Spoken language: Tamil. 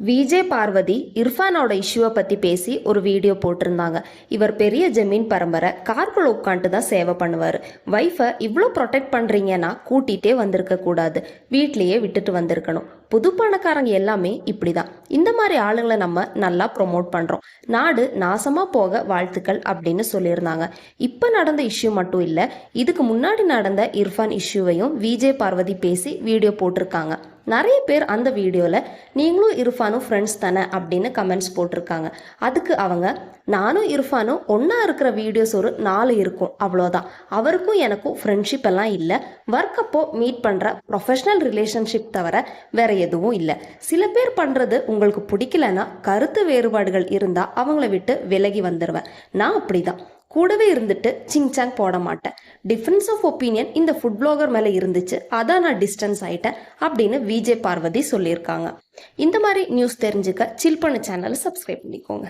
விஜே பார்வதி இர்ஃபானோட இஷ்யூவை பற்றி பேசி ஒரு வீடியோ போட்டிருந்தாங்க. இவர் பெரிய ஜமீன் பரம்பரை, கார்குள்ள உட்காந்துட்டு தான் சேவை பண்ணுவார். ஒய்ஃபை இவ்வளோ ப்ரொடெக்ட் பண்ணுறீங்கன்னா கூட்டிகிட்டே வந்திருக்க கூடாது, வீட்லேயே விட்டுட்டு வந்திருக்கணும். புது பணக்காரங்க எல்லாமே இப்படி தான். இந்த மாதிரி ஆளுங்களை நம்ம நல்லா ப்ரொமோட் பண்ணுறோம். நாடு நாசமாக போக வாழ்த்துக்கள் அப்படின்னு சொல்லியிருந்தாங்க. இப்போ நடந்த இஷ்யூ மட்டும் இல்லை, இதுக்கு முன்னாடி நடந்த இர்ஃபான் இஷ்யூவையும் விஜே பார்வதி பேசி வீடியோ போட்டிருக்காங்க. நிறைய பேர் அந்த வீடியோவில் நீங்களும் இர்ஃபானும் ஃப்ரெண்ட்ஸ் தானே அப்படின்னு கமெண்ட்ஸ் போட்டிருக்காங்க. அதுக்கு அவங்க, நானும் இர்ஃபானும் ஒன்றா இருக்கிற வீடியோஸ் ஒரு 4 இருக்கும், அவ்வளோதான். அவருக்கும் எனக்கும் ஃப்ரெண்ட்ஷிப் எல்லாம் இல்லை. ஒர்க் அப்போ மீட் பண்ணுற ப்ரொஃபஷ்னல் ரிலேஷன்ஷிப் தவிர வேற எதுவும் இல்லை. சில பேர் பண்ணுறது உங்களுக்கு பிடிக்கலன்னா கருத்து வேறுபாடுகள் இருந்தால் அவங்கள விட்டு விலகி வந்துடுவேன். நான் அப்படி தான், கூடவே இருந்துட்டு சிங்சாங் போட மாட்டேன். டிஃப்ரென்ஸ் ஆஃப் ஒப்பீனியன் இந்த ஃபுட் பிளாகர் மேலே இருந்துச்சு, அதான் நான் டிஸ்டன்ஸ் ஆயிட்டேன் அப்படின்னு விஜே பார்வதி சொல்லியிருக்காங்க. இந்த மாதிரி நியூஸ் தெரிஞ்சுக்க சில் பண்ணு சேனலை சப்ஸ்கிரைப் பண்ணிக்கோங்க.